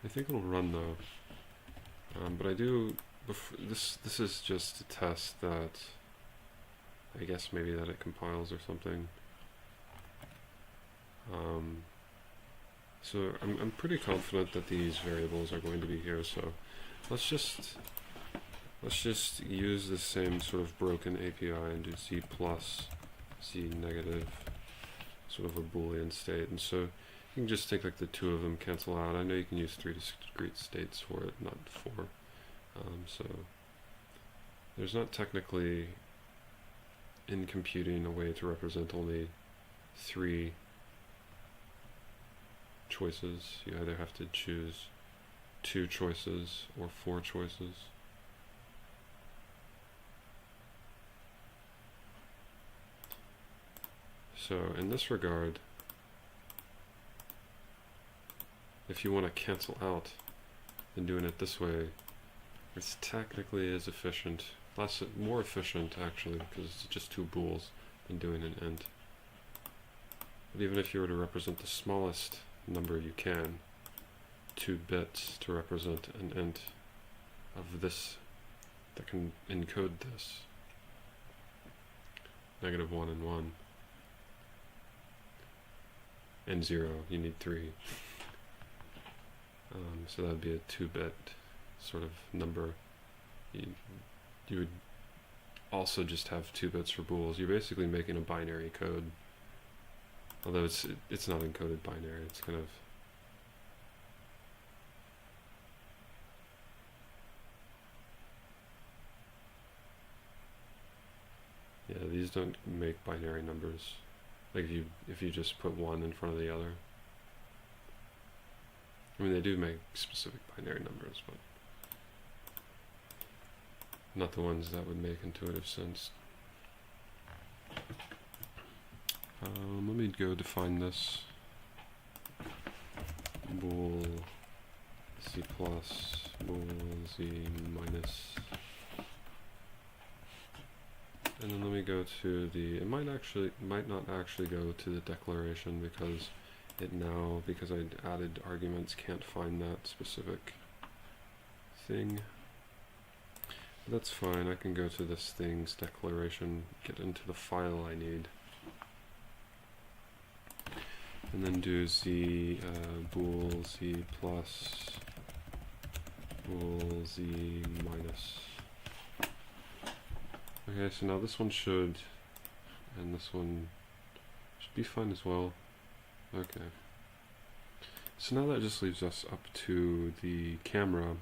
I think it'll run though, but I do. This is just to test that. I guess maybe that it compiles or something. So I'm pretty confident that these variables are going to be here. So let's just use the same sort of broken API and do z plus, z negative, sort of a Boolean state. And so you can just think like the two of them cancel out. I know you can use 3 discrete states for it, not 4. So there's not technically in computing a way to represent only 3 choices. You either have to choose 2 choices or 4 choices. So in this regard, if you want to cancel out, then doing it this way, it's technically as efficient, more efficient actually, because it's just 2 bools than doing an int. But even if you were to represent the smallest number you can, 2 bits to represent an int of this that can encode this, -1 and 1, and 0, you need 3. So that would be a 2-bit sort of number. You would also just have 2 bits for bools. You're basically making a binary code. Although it's not encoded binary, it's kind of... Yeah, these don't make binary numbers. Like if you just put 1 in front of the other. I mean, they do make specific binary numbers, but not the ones that would make intuitive sense. Let me go define this. bool z plus bool z minus, and then let me go to the, it might not actually go to the declaration because because I added arguments, can't find that specific thing. But that's fine, I can go to this thing's declaration, get into the file I need, and then do z bool z plus bool z minus. Okay, so now this one should, and this one should be fine as well. Okay. So now that just leaves us up to the camera.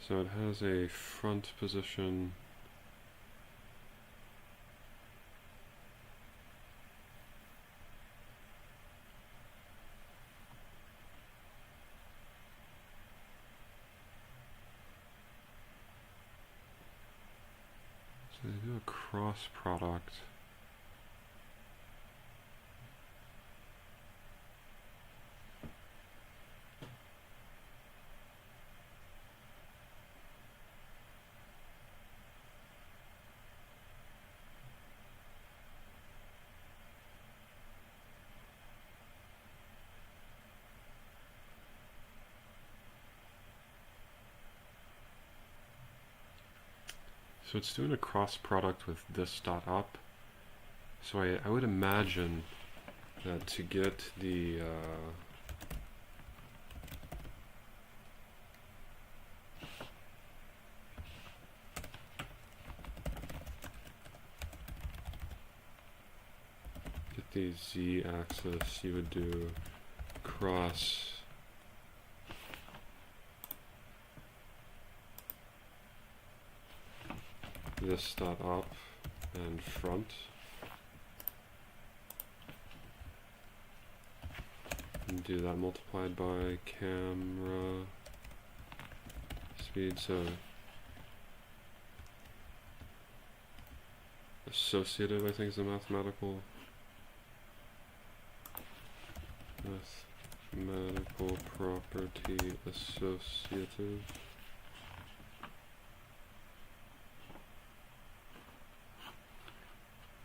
So it has a front position. So they do a cross product. So it's doing a cross product with this dot up. So I would imagine that to get the z-axis, you would do cross this dot up and front, and do that multiplied by camera speed. So associative, I think, is the mathematical property, associative.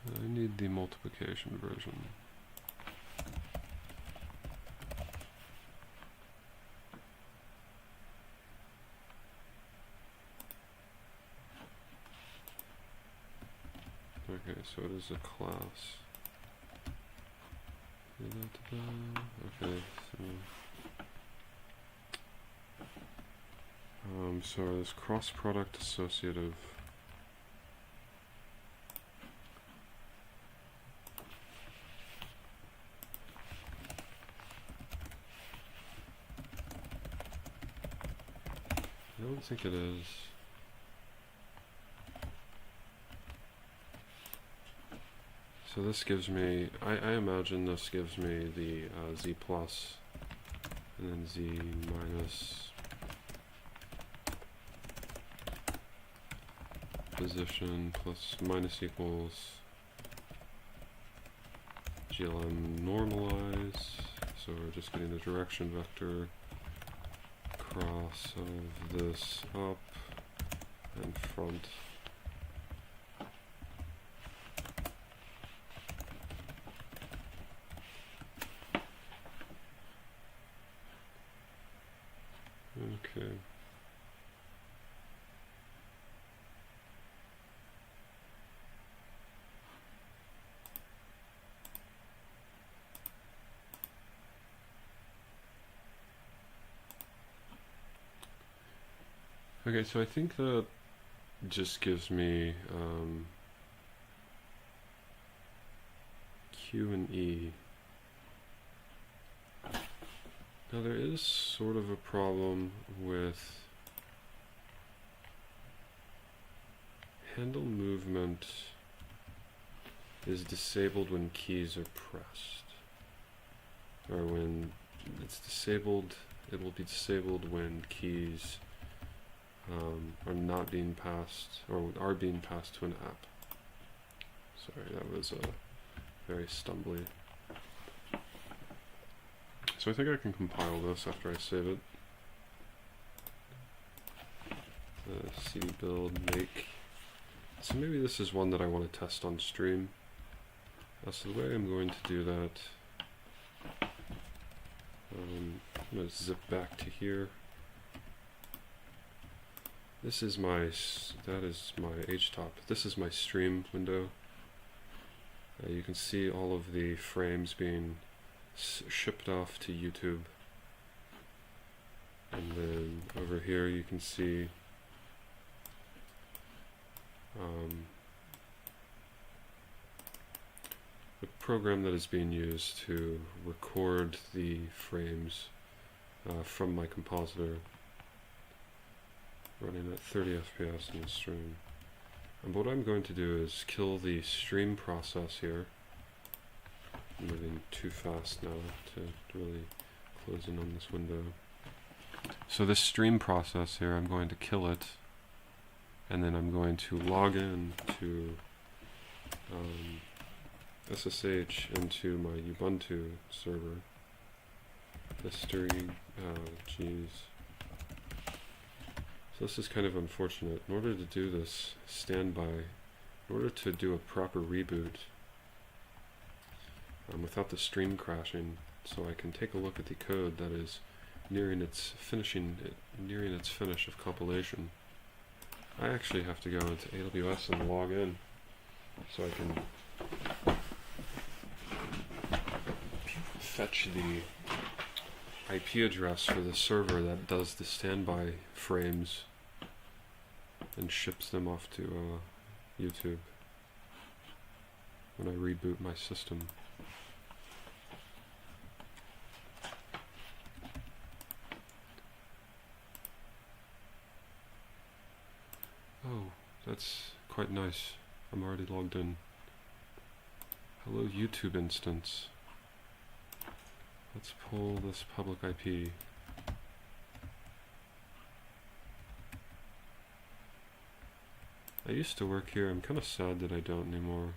I need the multiplication version. Okay, so it is a class. Okay, so this cross product associative. I don't think it is. So this gives me, I imagine this gives me the z plus and then z minus position plus minus equals GLM normalize. So we're just getting the direction vector cross of this up and front. Okay. Okay, so I think that just gives me Q and E. Now there is sort of a problem with handle movement is disabled when keys are pressed, or when it's disabled, it will be disabled when keys are not being passed, or are being passed to an app. Sorry, that was very stumbly. So I think I can compile this after I save it. Cd build make. So maybe this is one that I want to test on stream. So the way I'm going to do that, I'm going to zip back to here. This is my, that is my htop. This is my stream window. You can see all of the frames being shipped off to YouTube. And then over here you can see the program that is being used to record the frames from my compositor, running at 30 FPS in the stream. And what I'm going to do is kill the stream process here. I'm moving too fast now to really close in on this window. So this stream process here, I'm going to kill it, and then I'm going to log in to SSH into my Ubuntu server. History, geez. So this is kind of unfortunate. In order to do this standby, in order to do a proper reboot without the stream crashing, so I can take a look at the code that is nearing its finish of compilation, I actually have to go into AWS and log in so I can fetch the IP address for the server that does the standby frames and ships them off to YouTube when I reboot my system. Oh, that's quite nice. I'm already logged in. Hello YouTube instance. Let's pull this public IP. I used to work here. I'm kind of sad that I don't anymore.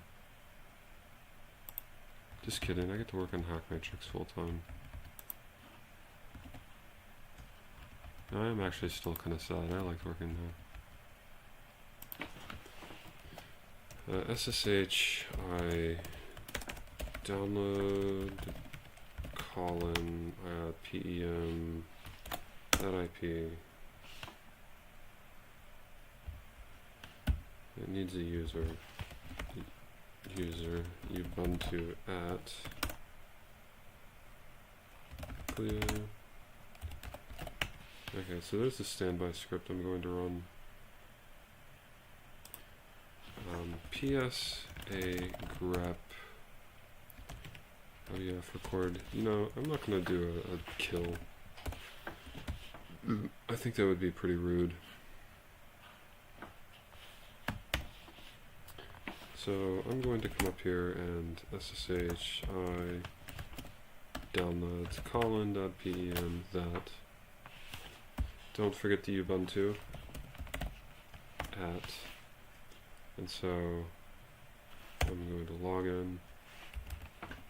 Just kidding. I get to work on HackMatrix full time. I am actually still kind of sad. I liked working there. SSH, I download colon PEM that IP. It needs a user Ubuntu at clear. Okay, so there's the standby script I'm going to run. PSA grep. Oh yeah, record. You know, I'm not gonna do a kill. I think that would be pretty rude. So I'm going to come up here and SSH I downloads colon.pem that. Don't forget the Ubuntu at. And so I'm going to log in,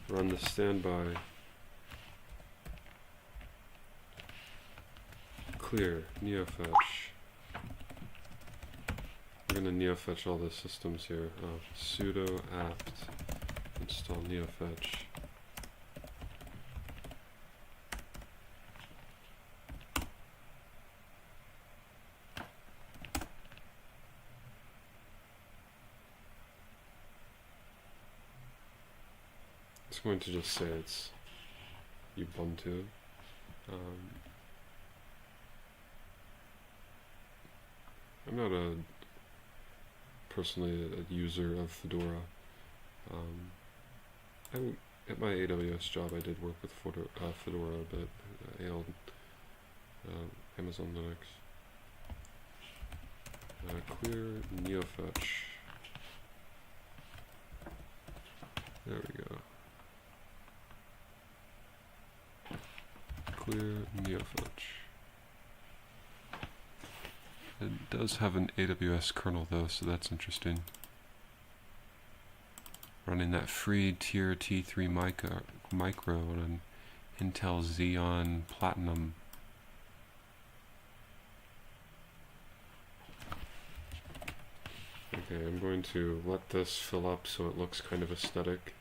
run the standby, clear, neofetch. We're going to neofetch all the systems here. Sudo apt install neofetch. It's going to just say it's Ubuntu. I'm not personally a user of Fedora. At my AWS job I did work with Fedora, but Amazon Linux. Clear neofetch. There we go. Clear neofetch. It does have an AWS kernel though, so that's interesting. running that free tier T3 micro on an Intel Xeon Platinum. Okay, I'm going to let this fill up so it looks kind of aesthetic.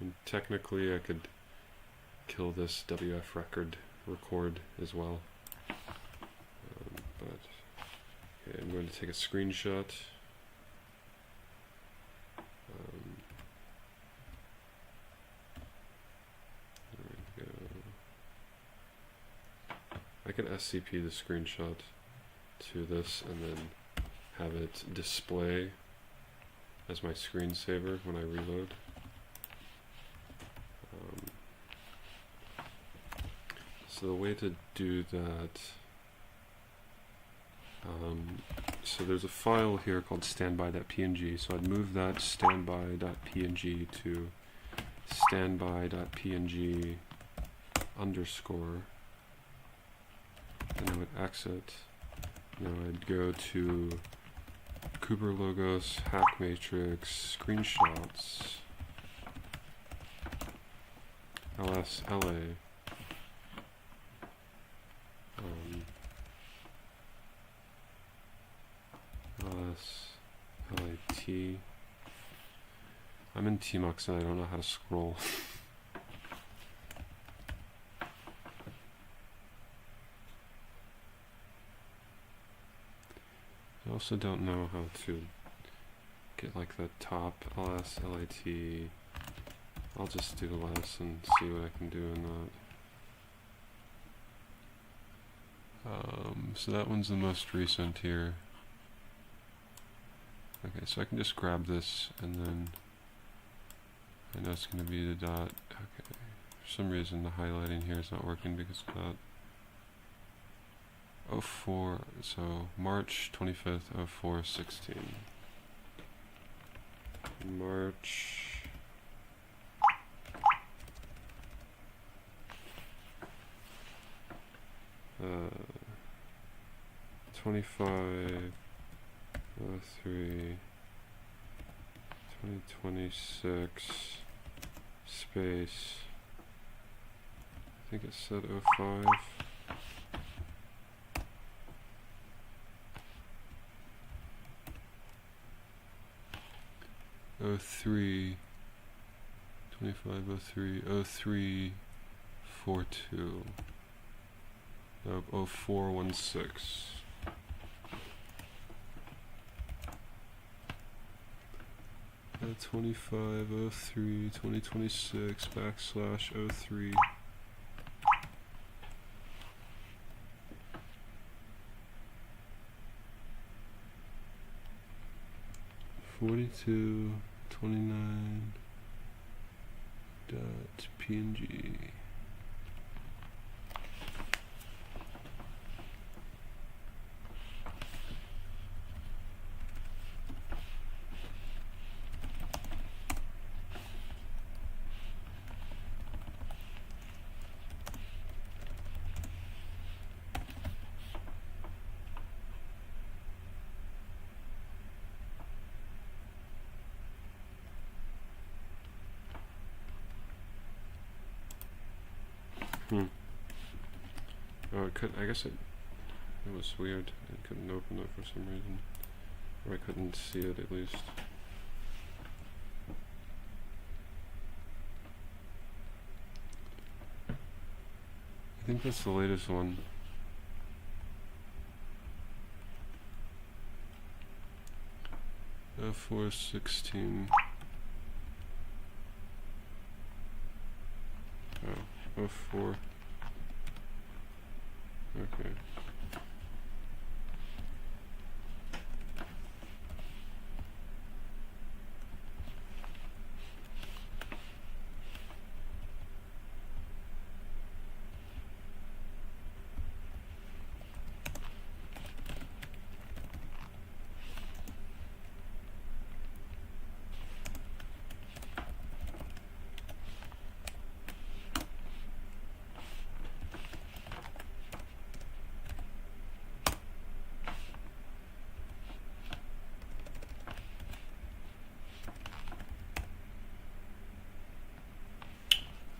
And technically I could kill this WF record as well. But okay, I'm going to take a screenshot. There we go. I can SCP the screenshot to this and then have it display as my screensaver when I reload. So the way to do that, so there's a file here called standby.png, so I'd move that standby.png to standby.png underscore, and I would exit. Now I'd go to Kuber Logos, HackMatrix, screenshots, LSLA, LSLAT. I'm in Tmux and I don't know how to scroll. I also don't know how to get like the top LSLAT. I'll just do less and see what I can do in that. So that one's the most recent here. Okay, so I can just grab this and then I know it's going to be the dot. Okay, for some reason the highlighting here is not working because of that. 04, so March 25th, 04/16. March 25 03 2026 space, I think it said 05. Oh 03 25 03 03 42 0416. Uh, 25 03 2026 backslash 03. .42 29 dot PNG. Oh, it could. I guess it was weird. I couldn't open it for some reason, or I couldn't see it at least. I think that's the latest one. F416. Oh, 04. Okay.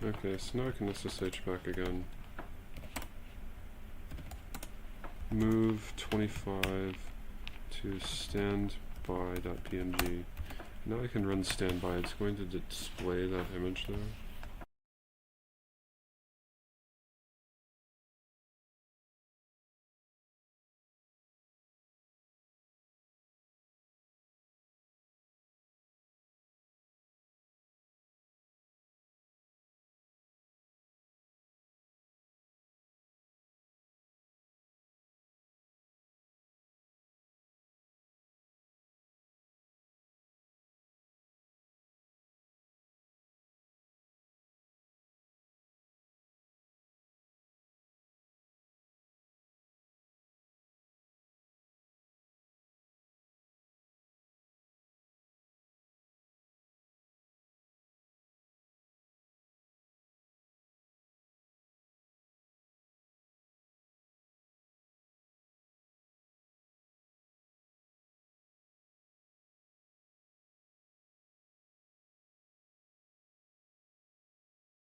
Okay, so now I can SSH back again. Move 25 to standby.png. Now I can run standby. It's going to display that image there.